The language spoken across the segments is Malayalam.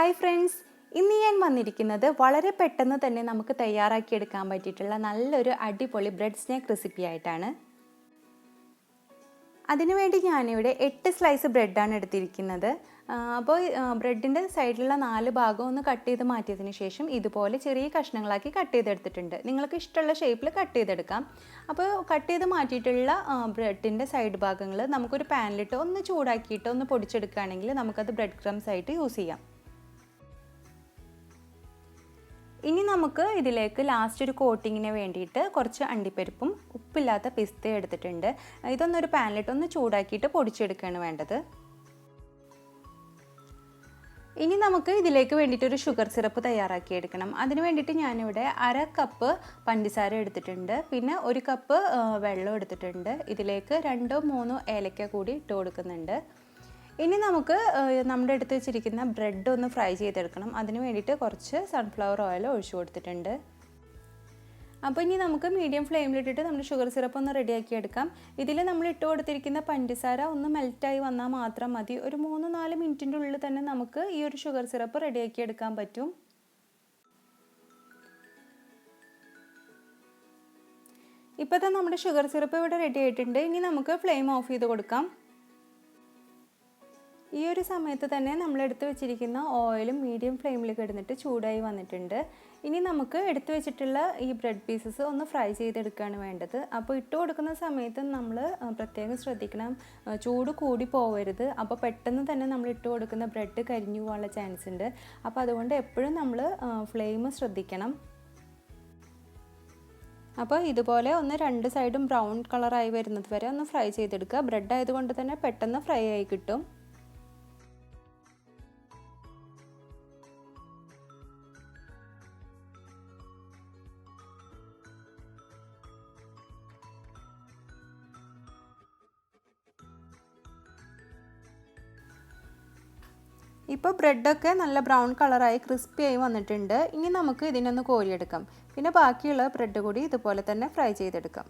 ഹായ് ഫ്രണ്ട്സ്, ഇന്ന് ഞാൻ വന്നിരിക്കുന്നത് വളരെ പെട്ടെന്ന് തന്നെ നമുക്ക് തയ്യാറാക്കിയെടുക്കാൻ പറ്റിയിട്ടുള്ള നല്ലൊരു അടിപൊളി ബ്രെഡ് സ്നാക്ക് റെസിപ്പി ആയിട്ടാണ്. അതിനുവേണ്ടി ഞാനിവിടെ 8 സ്ലൈസ് ബ്രെഡാണ് എടുത്തിരിക്കുന്നത്. അപ്പോൾ ബ്രെഡിൻ്റെ സൈഡിലുള്ള 4 ഭാഗം ഒന്ന് കട്ട് ചെയ്ത് മാറ്റിയതിന് ശേഷം ഇതുപോലെ ചെറിയ കഷ്ണങ്ങളാക്കി കട്ട് ചെയ്തെടുത്തിട്ടുണ്ട്. നിങ്ങൾക്ക് ഇഷ്ടമുള്ള ഷേപ്പിൽ കട്ട് ചെയ്തെടുക്കാം. അപ്പോൾ കട്ട് ചെയ്ത് മാറ്റിയിട്ടുള്ള ബ്രെഡിൻ്റെ സൈഡ് ഭാഗങ്ങൾ നമുക്കൊരു പാനിലിട്ട് ഒന്ന് ചൂടാക്കിയിട്ട് ഒന്ന് പൊടിച്ചെടുക്കുകയാണെങ്കിൽ നമുക്കത് ബ്രെഡ് ക്രംസ് ആയിട്ട് യൂസ് ചെയ്യാം. ഇനി നമുക്ക് ഇതിലേക്ക് ലാസ്റ്റ് ഒരു കോട്ടിങ്ങിന് വേണ്ടിയിട്ട് കുറച്ച് അണ്ടിപ്പരിപ്പും ഉപ്പില്ലാത്ത പിസ്തയും എടുത്തിട്ടുണ്ട്. ഇതൊന്നൊരു പാനിലിട്ട് ഒന്ന് ചൂടാക്കിയിട്ട് പൊടിച്ചെടുക്കുകയാണ് വേണ്ടത്. ഇനി നമുക്ക് ഇതിലേക്ക് വേണ്ടിയിട്ടൊരു ഷുഗർ സിറപ്പ് തയ്യാറാക്കിയെടുക്കണം. അതിന് വേണ്ടിയിട്ട് ഞാനിവിടെ 1/2 കപ്പ് പഞ്ചസാര എടുത്തിട്ടുണ്ട്. പിന്നെ 1 കപ്പ് വെള്ളം എടുത്തിട്ടുണ്ട്. ഇതിലേക്ക് 2-3 ഏലക്ക കൂടി ഇട്ട് കൊടുക്കുന്നുണ്ട്. ഇനി നമുക്ക് നമ്മുടെ എടുത്ത് വെച്ചിരിക്കുന്ന ബ്രെഡ് ഒന്ന് ഫ്രൈ ചെയ്തെടുക്കണം. അതിന് വേണ്ടിയിട്ട് കുറച്ച് സൺഫ്ലവർ ഓയിൽ ഒഴിച്ചു കൊടുത്തിട്ടുണ്ട്. അപ്പോൾ ഇനി നമുക്ക് മീഡിയം ഫ്ലെയിമിലിട്ടിട്ട് നമ്മുടെ ഷുഗർ സിറപ്പ് ഒന്ന് റെഡിയാക്കി എടുക്കാം. ഇതിൽ നമ്മൾ ഇട്ട് കൊടുത്തിരിക്കുന്ന പഞ്ചസാര ഒന്ന് മെൽറ്റായി വന്നാൽ മാത്രം മതി. ഒരു 3-4 മിനിറ്റിൻ്റെ ഉള്ളിൽ തന്നെ നമുക്ക് ഈ ഒരു ഷുഗർ സിറപ്പ് റെഡിയാക്കി എടുക്കാൻ പറ്റും. ഇപ്പോൾ നമ്മുടെ ഷുഗർ സിറപ്പ് ഇവിടെ റെഡി ആയിട്ടുണ്ട്. ഇനി നമുക്ക് ഫ്ലെയിം ഓഫ് ചെയ്ത് കൊടുക്കാം. ഈ ഒരു സമയത്ത് തന്നെ നമ്മൾ എടുത്ത് വെച്ചിരിക്കുന്ന ഓയിലും മീഡിയം ഫ്ലെയിമിൽ കിടന്നിട്ട് ചൂടായി വന്നിട്ടുണ്ട്. ഇനി നമുക്ക് എടുത്ത് വെച്ചിട്ടുള്ള ഈ ബ്രെഡ് പീസസ് ഒന്ന് ഫ്രൈ ചെയ്തെടുക്കുകയാണ് വേണ്ടത്. അപ്പോൾ ഇട്ട് കൊടുക്കുന്ന സമയത്ത് നമ്മൾ പ്രത്യേകം ശ്രദ്ധിക്കണം, ചൂട് കൂടി പോവരുത്. അപ്പോൾ പെട്ടെന്ന് തന്നെ നമ്മൾ ഇട്ട് കൊടുക്കുന്ന ബ്രെഡ് കരിഞ്ഞു പോകാനുള്ള ചാൻസ് ഉണ്ട്. അപ്പോൾ അതുകൊണ്ട് എപ്പോഴും നമ്മൾ ഫ്ലെയിം ശ്രദ്ധിക്കണം. അപ്പോൾ ഇതുപോലെ ഒന്ന് 2 സൈഡും ബ്രൗൺ കളറായി വരുന്നത് വരെ ഒന്ന് ഫ്രൈ ചെയ്തെടുക്കുക. ബ്രെഡ് ആയതുകൊണ്ട് തന്നെ പെട്ടെന്ന് ഫ്രൈ ആയി കിട്ടും. ഇപ്പോൾ ബ്രെഡൊക്കെ നല്ല ബ്രൗൺ കളറായി ക്രിസ്പി ആയി വന്നിട്ടുണ്ട്. ഇനി നമുക്ക് ഇതിനൊന്ന് കോരിയെടുക്കാം. പിന്നെ ബാക്കിയുള്ള ബ്രെഡ് കൂടി ഇതുപോലെ തന്നെ ഫ്രൈ ചെയ്തെടുക്കാം.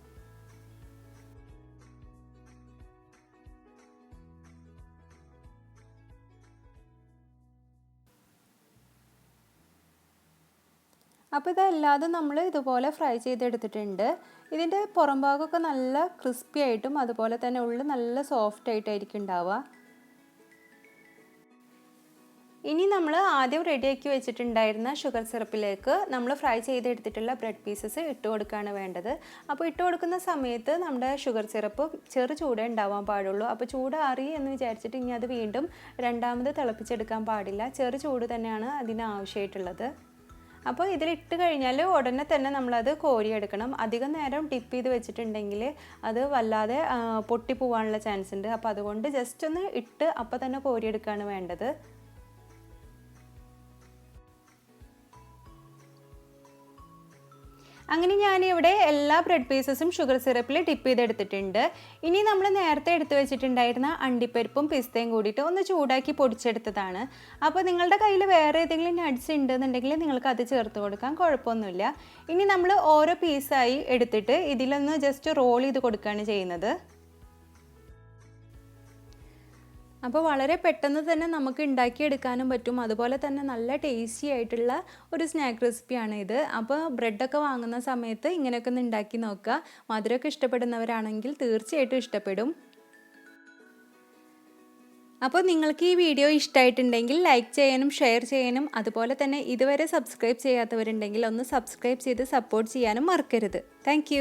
അപ്പോൾ ഇതെല്ലാതും നമ്മൾ ഇതുപോലെ ഫ്രൈ ചെയ്തെടുത്തിട്ടുണ്ട്. ഇതിൻ്റെ പുറം ഭാഗമൊക്കെ നല്ല ക്രിസ്പി ആയിട്ടും അതുപോലെ തന്നെ ഉള്ളിൽ നല്ല സോഫ്റ്റ് ആയിട്ടായിരിക്കും ഉണ്ടാവുക. ഇനി നമ്മൾ ആദ്യം റെഡിയാക്കി വെച്ചിട്ടുണ്ടായിരുന്ന ഷുഗർ സിറപ്പിലേക്ക് നമ്മൾ ഫ്രൈ ചെയ്തെടുത്തിട്ടുള്ള ബ്രെഡ് പീസസ് ഇട്ട് കൊടുക്കുകയാണ് വേണ്ടത്. അപ്പോൾ ഇട്ട് കൊടുക്കുന്ന സമയത്ത് നമ്മുടെ ഷുഗർ സിറപ്പ് ചെറു ചൂടേ ഉണ്ടാവാൻ പാടുള്ളൂ. അപ്പോൾ ചൂടാറി എന്ന് വിചാരിച്ചിട്ട് ഇനി അത് വീണ്ടും രണ്ടാമത് തിളപ്പിച്ചെടുക്കാൻ പാടില്ല. ചെറു ചൂട് തന്നെയാണ് അതിന് ആവശ്യമായിട്ടുള്ളത്. അപ്പോൾ ഇതിലിട്ട് കഴിഞ്ഞാൽ ഉടനെ തന്നെ നമ്മളത് കോരിയെടുക്കണം. അധികം നേരം ഡിപ്പ് ചെയ്ത് വെച്ചിട്ടുണ്ടെങ്കിൽ അത് വല്ലാതെ പൊട്ടിപ്പോവാനുള്ള ചാൻസ് ഉണ്ട്. അപ്പോൾ അതുകൊണ്ട് ജസ്റ്റ് ഒന്ന് ഇട്ട് അപ്പോൾ തന്നെ കോരിയെടുക്കുകയാണ് വേണ്ടത്. അങ്ങനെ ഞാനിവിടെ എല്ലാ ബ്രെഡ് പീസസും ഷുഗർ സിറപ്പിൽ ഡിപ്പ് ചെയ്തെടുത്തിട്ടുണ്ട്. ഇനി നമ്മൾ നേരത്തെ എടുത്ത് വെച്ചിട്ടുണ്ടായിരുന്ന അണ്ടിപ്പരിപ്പും പിസ്തയും കൂടിയിട്ട് ഒന്ന് ചൂടാക്കി പൊടിച്ചെടുത്തതാണ്. അപ്പോൾ നിങ്ങളുടെ കയ്യിൽ വേറെ ഏതെങ്കിലും നട്ട്സ് ഉണ്ടെന്നുണ്ടെങ്കിൽ നിങ്ങൾക്ക് അത് ചേർത്ത് കൊടുക്കാം, കുഴപ്പമൊന്നുമില്ല. ഇനി നമ്മൾ ഓരോ പീസായി എടുത്തിട്ട് ഇതിലൊന്ന് ജസ്റ്റ് റോൾ ചെയ്ത് കൊടുക്കുകയാണ് ചെയ്യുന്നത്. അപ്പോൾ വളരെ പെട്ടെന്ന് തന്നെ നമുക്ക് ഉണ്ടാക്കിയെടുക്കാനും പറ്റും. അതുപോലെ തന്നെ നല്ല ടേസ്റ്റി ആയിട്ടുള്ള ഒരു സ്നാക്ക് റെസിപ്പിയാണ് ഇത്. അപ്പോൾ ബ്രെഡൊക്കെ വാങ്ങുന്ന സമയത്ത് ഇങ്ങനെയൊക്കെ ഒന്ന് ഉണ്ടാക്കി നോക്കുക. മധുരമൊക്കെ ഇഷ്ടപ്പെടുന്നവരാണെങ്കിൽ തീർച്ചയായിട്ടും ഇഷ്ടപ്പെടും. അപ്പോൾ നിങ്ങൾക്ക് ഈ വീഡിയോ ഇഷ്ടമായിട്ടുണ്ടെങ്കിൽ ലൈക്ക് ചെയ്യാനും ഷെയർ ചെയ്യാനും അതുപോലെ തന്നെ ഇതുവരെ സബ്സ്ക്രൈബ് ചെയ്യാത്തവരുണ്ടെങ്കിൽ ഒന്ന് സബ്സ്ക്രൈബ് ചെയ്ത് സപ്പോർട്ട് ചെയ്യാനും മറക്കരുത്. താങ്ക്